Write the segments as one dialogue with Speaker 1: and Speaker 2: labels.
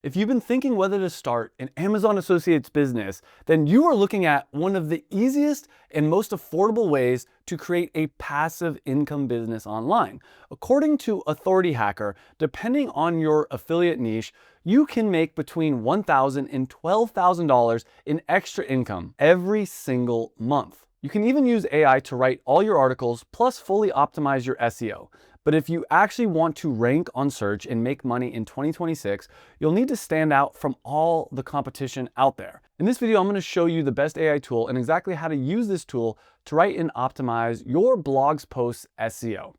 Speaker 1: If you've been thinking whether to start an Amazon Associates business, then you are looking at one of the easiest and most affordable ways to create a passive income business online. According to Authority Hacker, depending on your affiliate niche, you can make between $1,000 and $12,000 in extra income every single month. You can even use AI to write all your articles plus fully optimize your SEO. But if you actually want to rank on search and make money in 2026, you'll need to stand out from all the competition out there. In this video, I'm going to show you the best AI tool and exactly how to use this tool to write and optimize your blog's posts SEO.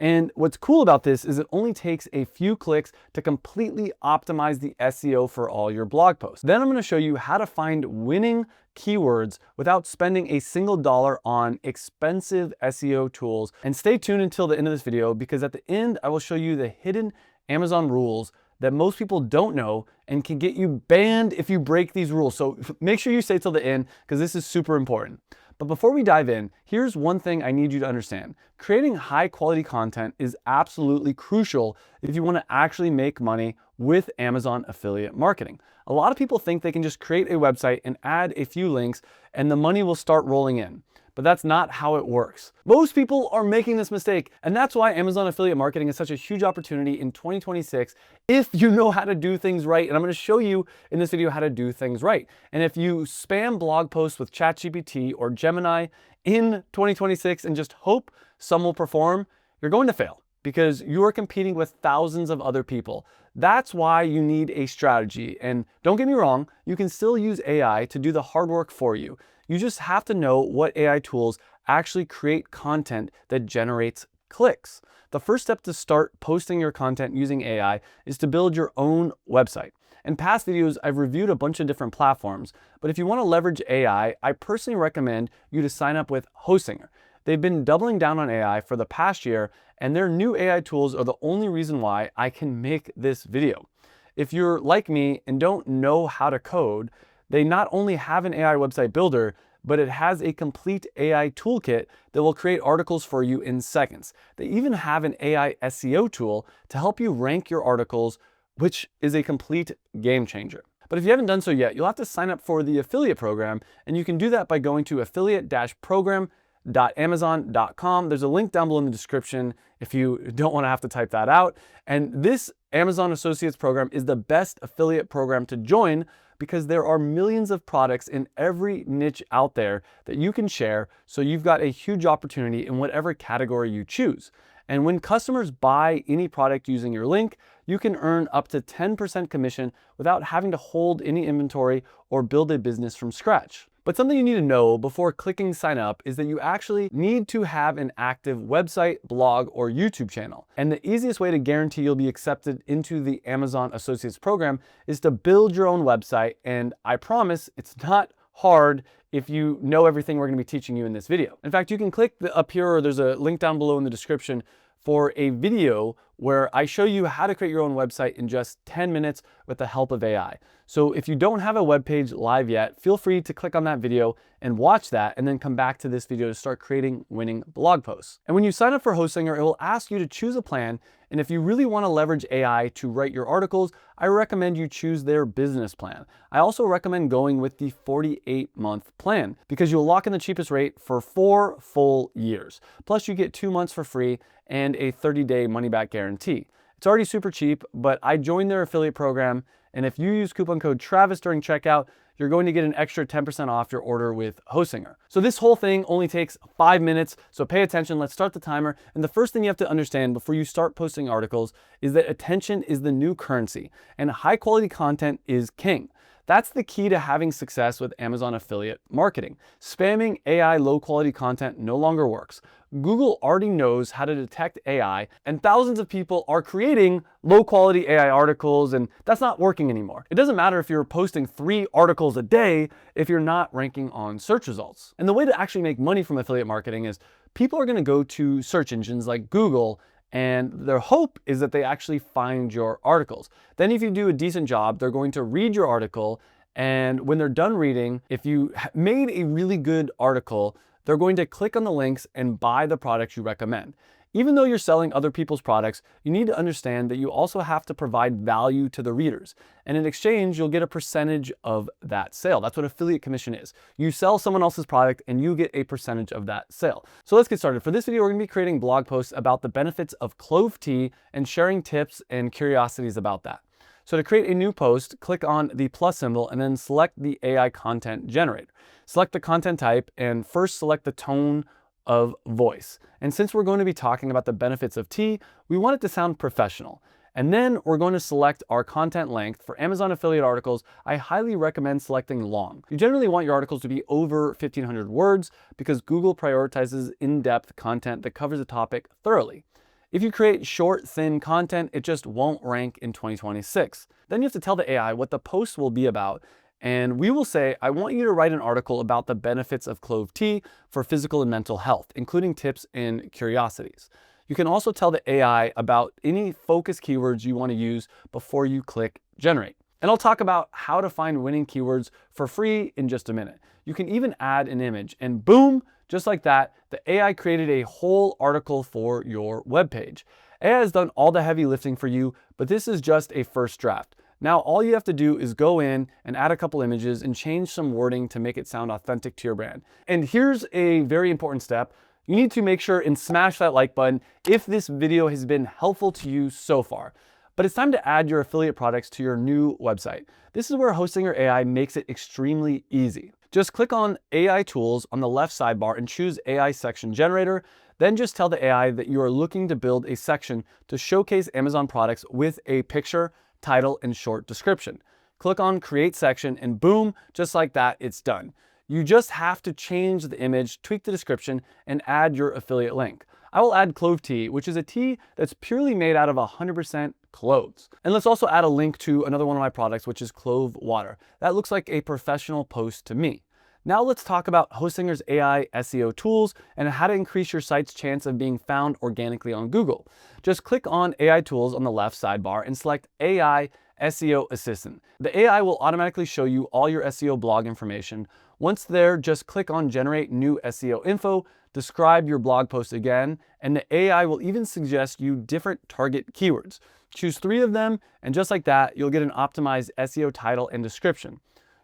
Speaker 1: And what's cool about this is it only takes a few clicks to completely optimize the SEO for all your blog posts. Then I'm going to show you how to find winning keywords without spending a single dollar on expensive SEO tools. And stay tuned until the end of this video, because at the end, I will show you the hidden Amazon rules that most people don't know and can get you banned if you break these rules. So make sure you stay till the end, because this is super important. But before we dive in, here's one thing I need you to understand. Creating high quality content is absolutely crucial if you want to actually make money with Amazon affiliate marketing. A lot of people think they can just create a website and add a few links and the money will start rolling in. But that's not how it works. Most people are making this mistake, and that's why Amazon affiliate marketing is such a huge opportunity in 2026 if you know how to do things right. And I'm going to show you in this video how to do things right. And if you spam blog posts with ChatGPT or Gemini in 2026 and just hope some will perform, you're going to fail, because you are competing with thousands of other people. That's why you need a strategy. And don't get me wrong, you can still use AI to do the hard work for you. You just have to know what AI tools actually create content that generates clicks. The first step to start posting your content using AI is to build your own website. In past videos, I've reviewed a bunch of different platforms, but if you want to leverage AI, I personally recommend you to sign up with Hostinger. They've been doubling down on AI for the past year, and their new AI tools are the only reason why I can make this video. If you're like me and don't know how to code, they not only have an AI website builder, but it has a complete AI toolkit that will create articles for you in seconds. They even have an AI SEO tool to help you rank your articles, which is a complete game changer. But if you haven't done so yet, you'll have to sign up for the affiliate program, and you can do that by going to affiliate-program.amazon.com. There's a link down below in the description if you don't want to have to type that out. And this Amazon Associates program is the best affiliate program to join, because there are millions of products in every niche out there that you can share, so you've got a huge opportunity in whatever category you choose. And when customers buy any product using your link, you can earn up to 10% commission without having to hold any inventory or build a business from scratch. But something you need to know before clicking sign up is that you actually need to have an active website, blog, or YouTube channel. And the easiest way to guarantee you'll be accepted into the Amazon Associates program is to build your own website. And I promise it's not hard if you know everything we're going to be teaching you in this video. In fact, you can click up here, or there's a link down below in the description for a video where I show you how to create your own website in just 10 minutes with the help of AI. So if you don't have a web page live yet, feel free to click on that video and watch that, and then come back to this video to start creating winning blog posts. And when you sign up for Hostinger, it will ask you to choose a plan. And if you really want to leverage AI to write your articles, I recommend you choose their business plan. I also recommend going with the 48-month plan, because you'll lock in the cheapest rate for 4 full years. Plus you get 2 months for free and a 30-day money-back guarantee. It's already super cheap, but I joined their affiliate program, and if you use coupon code Travis during checkout, you're going to get an extra 10% off your order with Hostinger. So this whole thing only takes 5 minutes, so pay attention. Let's start the timer. And the first thing you have to understand before you start posting articles is that attention is the new currency, and high quality content is king. That's the key to having success with Amazon affiliate marketing. Spamming AI low quality content no longer works. Google already knows how to detect AI, and thousands of people are creating low quality AI articles, and that's not working anymore. It doesn't matter if you're posting 3 articles a day if you're not ranking on search results. And the way to actually make money from affiliate marketing is people are going to go to search engines like Google, and their hope is that they actually find your articles. Then if you do a decent job, they're going to read your article, and when they're done reading, if you made a really good article, they're going to click on the links and buy the products you recommend. Even though you're selling other people's products, you need to understand that you also have to provide value to the readers. And in exchange, you'll get a percentage of that sale. That's what affiliate commission is. You sell someone else's product and you get a percentage of that sale. So let's get started. For this video, we're going to be creating blog posts about the benefits of clove tea and sharing tips and curiosities about that. So to create a new post, click on the plus symbol and then select the AI content generator. Select the content type and first select the tone of voice. And since we're going to be talking about the benefits of tea, we want it to sound professional. And then we're going to select our content length. For Amazon affiliate articles, I highly recommend selecting long. You generally want your articles to be over 1,500 words because Google prioritizes in-depth content that covers a topic thoroughly. If you create short, thin content, it just won't rank in 2026. Then you have to tell the AI what the post will be about. And we will say, I want you to write an article about the benefits of clove tea for physical and mental health, including tips and curiosities. You can also tell the AI about any focus keywords you want to use before you click generate. And I'll talk about how to find winning keywords for free in just a minute. You can even add an image and boom, just like that, the AI created a whole article for your webpage. AI has done all the heavy lifting for you, but this is just a first draft. Now, all you have to do is go in and add a couple images and change some wording to make it sound authentic to your brand. And here's a very important step. You need to make sure and smash that like button if this video has been helpful to you so far. But it's time to add your affiliate products to your new website. This is where Hostinger AI makes it extremely easy. Just click on AI Tools on the left sidebar and choose AI Section Generator. Then just tell the AI that you are looking to build a section to showcase Amazon products with a picture, title, and short description. Click on Create Section and boom, just like that, it's done. You just have to change the image, tweak the description, and add your affiliate link. I will add clove tea, which is a tea that's purely made out of 100% cloves. And let's also add a link to another one of my products, which is clove water. That looks like a professional post to me. Now let's talk about Hostinger's AI SEO tools and how to increase your site's chance of being found organically on Google. Just click on AI Tools on the left sidebar and select AI SEO Assistant. The AI will automatically show you all your SEO blog information. Once there, just click on Generate New SEO Info, describe your blog post again, and the AI will even suggest you different target keywords. Choose 3 of them, and just like that, you'll get an optimized SEO title and description.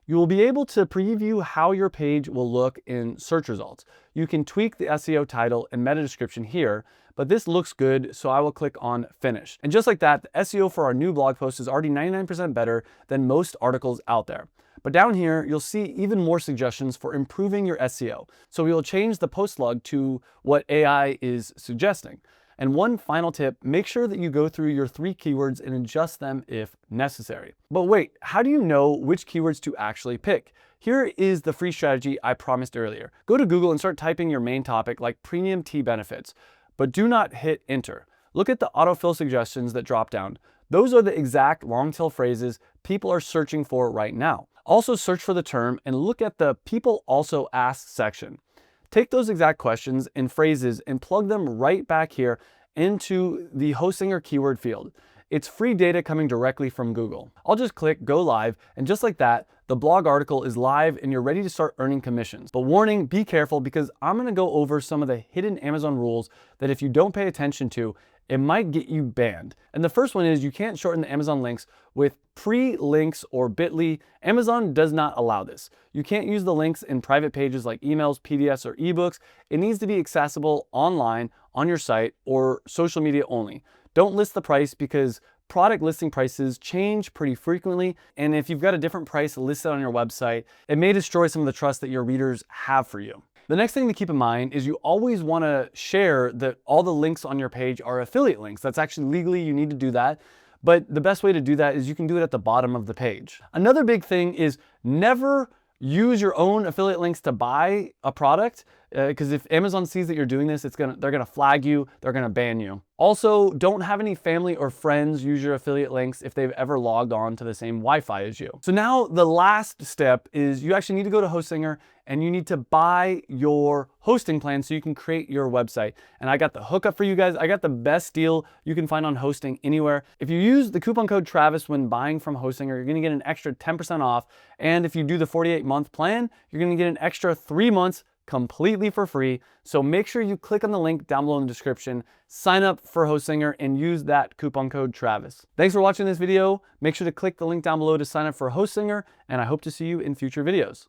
Speaker 1: You will be able to preview how your page will look in search results. You can tweak the SEO title and meta description here, but this looks good, so I will click on Finish. And just like that, the SEO for our new blog post is already 99% better than most articles out there. But down here, you'll see even more suggestions for improving your SEO. So we will change the post log to what AI is suggesting. And one final tip, make sure that you go through your 3 keywords and adjust them if necessary. But wait, how do you know which keywords to actually pick? Here is the free strategy I promised earlier. Go to Google and start typing your main topic like premium tea benefits, but do not hit enter. Look at the autofill suggestions that drop down. Those are the exact long tail phrases people are searching for right now. Also search for the term and look at the people also ask section. Take those exact questions and phrases and plug them right back here into the Hostinger keyword field. It's free data coming directly from Google. I'll just click go live, and just like that, the blog article is live and you're ready to start earning commissions. But warning, be careful because I'm gonna go over some of the hidden Amazon rules that if you don't pay attention to, it might get you banned. And the first one is you can't shorten the Amazon links with pre-links or bit.ly. Amazon does not allow this. You can't use the links in private pages like emails, PDFs, or ebooks. It needs to be accessible online on your site or social media only. Don't list the price because product listing prices change pretty frequently. And if you've got a different price listed on your website, it may destroy some of the trust that your readers have for you. The next thing to keep in mind is you always want to share that all the links on your page are affiliate links. That's actually legally, you need to do that. But the best way to do that is you can do it at the bottom of the page. Another big thing is never use your own affiliate links to buy a product, because if Amazon sees that you're doing this, they're gonna flag you, they're gonna ban you. Also, don't have any family or friends use your affiliate links if they've ever logged on to the same Wi-Fi as you. So now the last step is you actually need to go to Hostinger and you need to buy your hosting plan so you can create your website. And I got the hookup for you guys. I got the best deal you can find on hosting anywhere. If you use the coupon code Travis when buying from Hostinger, you're gonna get an extra 10% off. And if you do the 48-month plan, you're gonna get an extra 3 months completely for free. So make sure you click on the link down below in the description, sign up for Hostinger, and use that coupon code Travis. Thanks for watching this video. Make sure to click the link down below to sign up for Hostinger, and I hope to see you in future videos.